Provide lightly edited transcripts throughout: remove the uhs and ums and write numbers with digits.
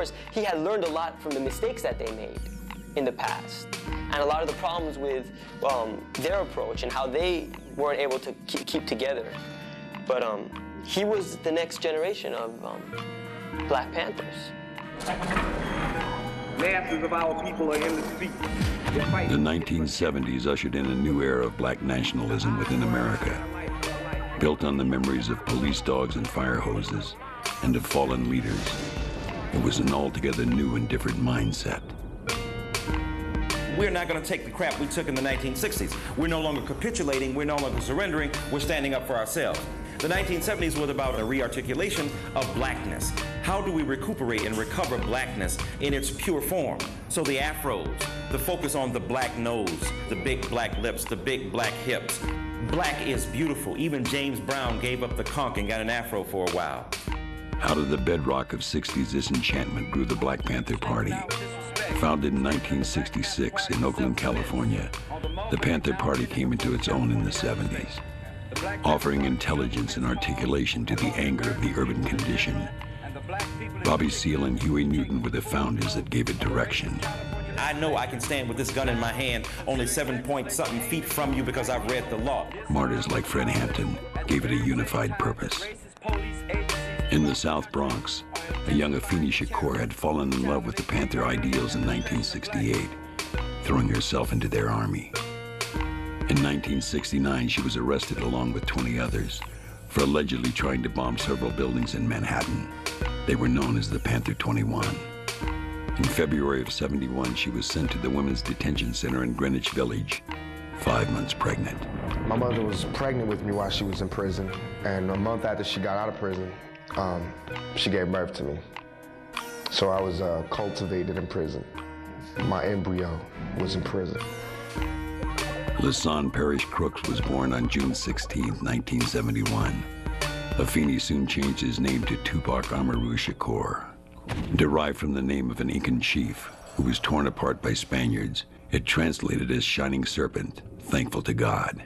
course, he had learned a lot from the mistakes that they made in the past, and a lot of the problems with their approach and how they weren't able to keep together. But he was the next generation of Black Panthers. Masses of our people are in the streets. The 1970s ushered in a new era of black nationalism within America, built on the memories of police dogs and fire hoses and of fallen leaders. It was an altogether new and different mindset. We're not going to take the crap we took in the 1960s. We're no longer capitulating, we're no longer surrendering, we're standing up for ourselves. The 1970s was about a re-articulation of blackness. How do we recuperate and recover blackness in its pure form? So the afros, the focus on the black nose, the big black lips, the big black hips. Black is beautiful. Even James Brown gave up the conch and got an afro for a while. Out of the bedrock of 60s disenchantment grew the Black Panther Party. Founded in 1966 in Oakland, California, the Panther Party came into its own in the 70s, offering intelligence and articulation to the anger of the urban condition. Bobby Seale and Huey Newton were the founders that gave it direction. I know I can stand with this gun in my hand only 7-point-something feet from you because I've read the law. Martyrs like Fred Hampton gave it a unified purpose. In the South Bronx, a young Afeni Shakur had fallen in love with the Panther ideals in 1968, throwing herself into their army. In 1969, she was arrested along with 20 others for allegedly trying to bomb several buildings in Manhattan. They were known as the Panther 21. In February of '71, she was sent to the Women's Detention Center in Greenwich Village, 5 months pregnant. My mother was pregnant with me while she was in prison, and a month after she got out of prison, she gave birth to me. So I was cultivated in prison. My embryo was in prison. Lasan Parrish Crooks was born on June 16, 1971. Afeni soon changed his name to Tupac Amaru Shakur. Derived from the name of an Incan chief who was torn apart by Spaniards, it translated as Shining Serpent, thankful to God.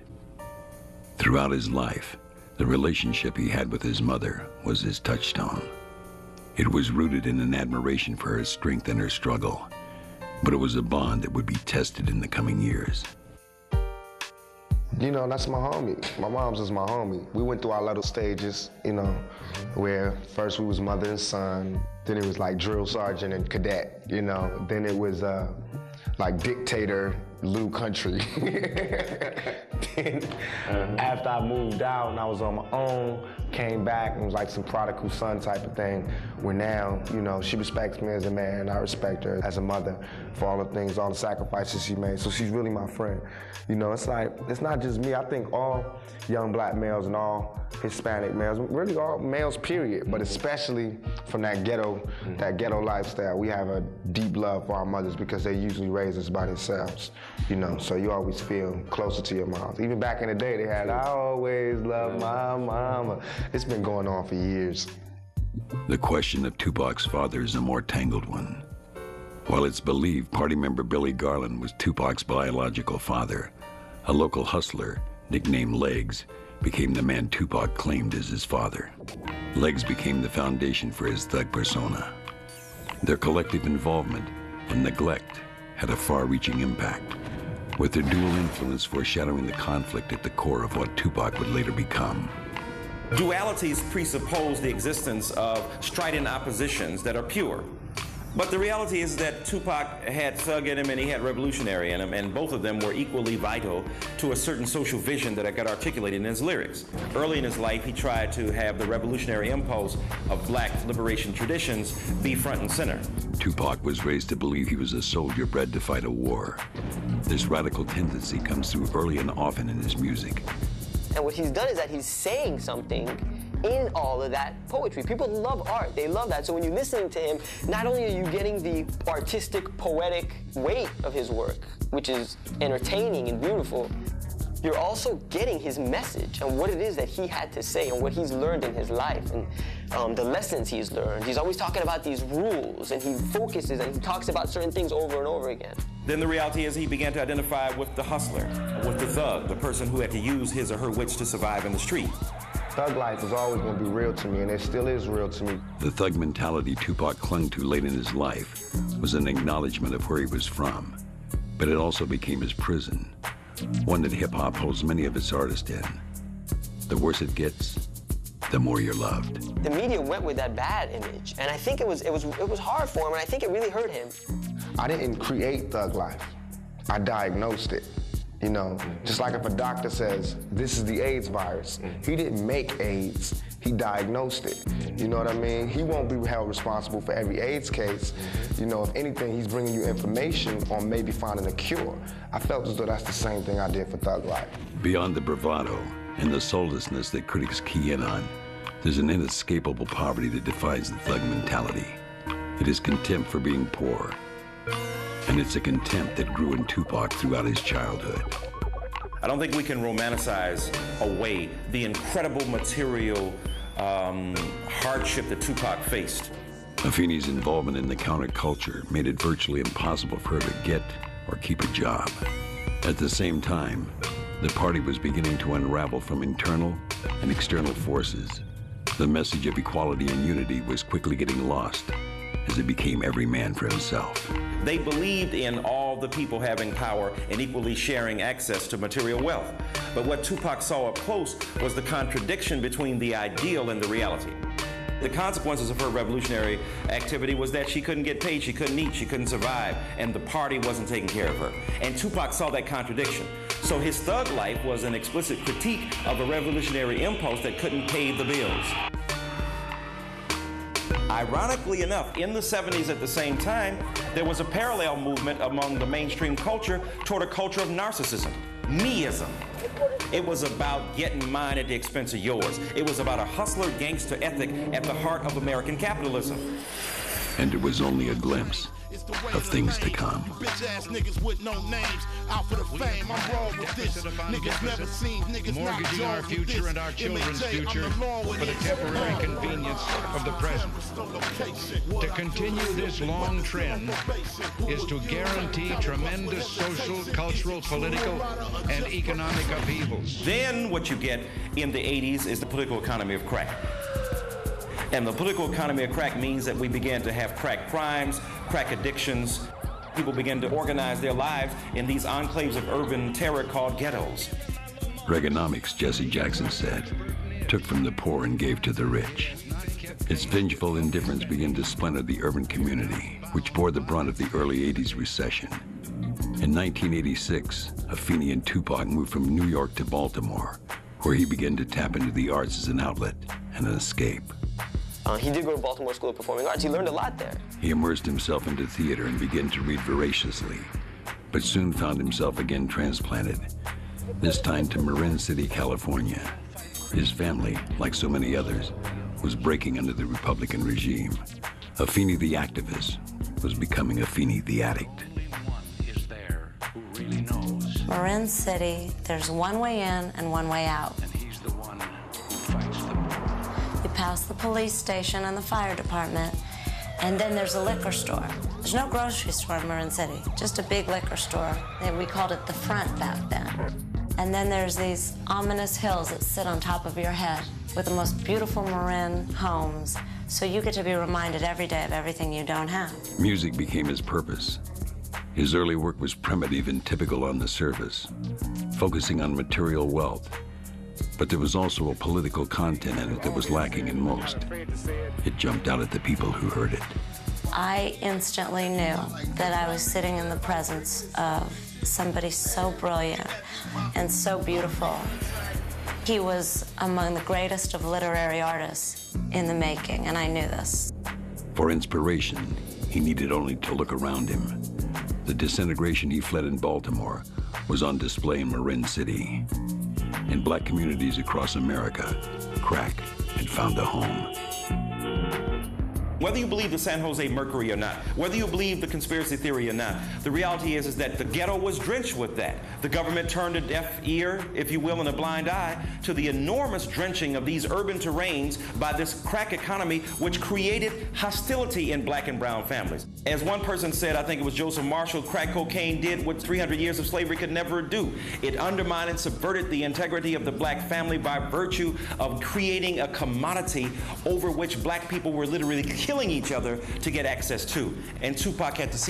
Throughout his life, the relationship he had with his mother was his touchstone. It was rooted in an admiration for her strength and her struggle, but it was a bond that would be tested in the coming years. You know, that's my homie. My mom's is my homie. We went through our little stages, you know, where first we was mother and son, then it was like drill sergeant and cadet, you know, then it was like dictator, Lou Country. Then after I moved out and I was on my own, came back and was like some prodigal son type of thing, where now, you know, she respects me as a man, I respect her as a mother for all the things, all the sacrifices she made, so she's really my friend. You know, it's like, it's not just me, I think all young black males and all Hispanic males, really all males period, but especially from that ghetto lifestyle, we have a deep love for our mothers because they usually raise us by themselves, you know, so you always feel closer to your moms. Even back in the day, they had, I always love my mama. It's been going on for years. The question of Tupac's father is a more tangled one. While it's believed party member Billy Garland was Tupac's biological father, a local hustler, nicknamed Legs, became the man Tupac claimed as his father. Legs became the foundation for his thug persona. Their collective involvement and neglect had a far-reaching impact, with their dual influence foreshadowing the conflict at the core of what Tupac would later become. Dualities presuppose the existence of strident oppositions that are pure. But the reality is that Tupac had thug in him and he had revolutionary in him, and both of them were equally vital to a certain social vision that got articulated in his lyrics. Early in his life, he tried to have the revolutionary impulse of black liberation traditions be front and center. Tupac was raised to believe he was a soldier bred to fight a war. This radical tendency comes through early and often in his music. And what he's done is that he's saying something in all of that poetry. People love art, they love that. So when you're listening to him, not only are you getting the artistic, poetic weight of his work, which is entertaining and beautiful, you're also getting his message and what it is that he had to say and what he's learned in his life and the lessons he's learned. He's always talking about these rules and he focuses and he talks about certain things over and over again. Then the reality is he began to identify with the hustler, with the thug, the person who had to use his or her wits to survive in the street. Thug life is always going to be real to me, and it still is real to me. The thug mentality Tupac clung to late in his life was an acknowledgement of where he was from, but it also became his prison, one that hip-hop holds many of its artists in. The worse it gets, the more you're loved. The media went with that bad image, and I think it was hard for him, and I think it really hurt him. I didn't create thug life. I diagnosed it. You know, just like if a doctor says, this is the AIDS virus, he didn't make AIDS, he diagnosed it. You know what I mean? He won't be held responsible for every AIDS case. You know, if anything, he's bringing you information on maybe finding a cure. I felt as though that's the same thing I did for Thug Life. Beyond the bravado and the soullessness that critics key in on, there's an inescapable poverty that defines the thug mentality. It is contempt for being poor. And it's a contempt that grew in Tupac throughout his childhood. I don't think we can romanticize away the incredible material hardship that Tupac faced. Afeni's involvement in the counterculture made it virtually impossible for her to get or keep a job. At the same time, the party was beginning to unravel from internal and external forces. The message of equality and unity was quickly getting lost as it became every man for himself. They believed in all the people having power and equally sharing access to material wealth. But what Tupac saw up close was the contradiction between the ideal and the reality. The consequences of her revolutionary activity was that she couldn't get paid, she couldn't eat, she couldn't survive, and the party wasn't taking care of her. And Tupac saw that contradiction. So his thug life was an explicit critique of a revolutionary impulse that couldn't pay the bills. Ironically enough, in the 70s at the same time, there was a parallel movement among the mainstream culture toward a culture of narcissism, meism. It was about getting mine at the expense of yours. It was about a hustler gangster ethic at the heart of American capitalism. And it was only a glimpse of things to come. Bitch-ass niggas with no names, out for the fame, I'm wrong with this. Niggas never seen, niggas mortgaging our future and our children's future for the temporary convenience of the present. To continue this long trend is to guarantee tremendous social, cultural, political, and economic upheavals. Then what you get in the 80s is the political economy of crack. And the political economy of crack means that we began to have crack crimes, crack addictions. People began to organize their lives in these enclaves of urban terror called ghettos. Reaganomics, Jesse Jackson said, took from the poor and gave to the rich. Its vengeful indifference began to splinter the urban community, which bore the brunt of the early 80s recession. In 1986, Afeni and Tupac moved from New York to Baltimore, where he began to tap into the arts as an outlet and an escape. He did go to Baltimore School of Performing Arts. He learned a lot there. He immersed himself into theater and began to read voraciously, but soon found himself again transplanted, this time to Marin City, California. His family, like so many others, was breaking under the Republican regime. Afeni the activist was becoming Afeni the addict. Marin City, there's one way in and one way out. You pass the police station and the fire department, and then there's a liquor store. There's no grocery store in Marin City, just a big liquor store. We called it the front back then. And then there's these ominous hills that sit on top of your head with the most beautiful Marin homes. So you get to be reminded every day of everything you don't have. Music became his purpose. His early work was primitive and typical on the surface, focusing on material wealth. But there was also a political content in it that was lacking in most. It jumped out at the people who heard it. I instantly knew that I was sitting in the presence of somebody so brilliant and so beautiful. He was among the greatest of literary artists in the making, and I knew this. For inspiration, he needed only to look around him. The disintegration he fled in Baltimore was on display in Marin City. In black communities across America, crack had found a home. Whether you believe the San Jose Mercury or not, whether you believe the conspiracy theory or not, the reality is that the ghetto was drenched with that. The government turned a deaf ear, if you will, and a blind eye to the enormous drenching of these urban terrains by this crack economy, which created hostility in black and brown families. As one person said, I think it was Joseph Marshall, crack cocaine did what 300 years of slavery could never do. It undermined and subverted the integrity of the black family by virtue of creating a commodity over which black people were literally killing each other to get access to. And Tupac had to see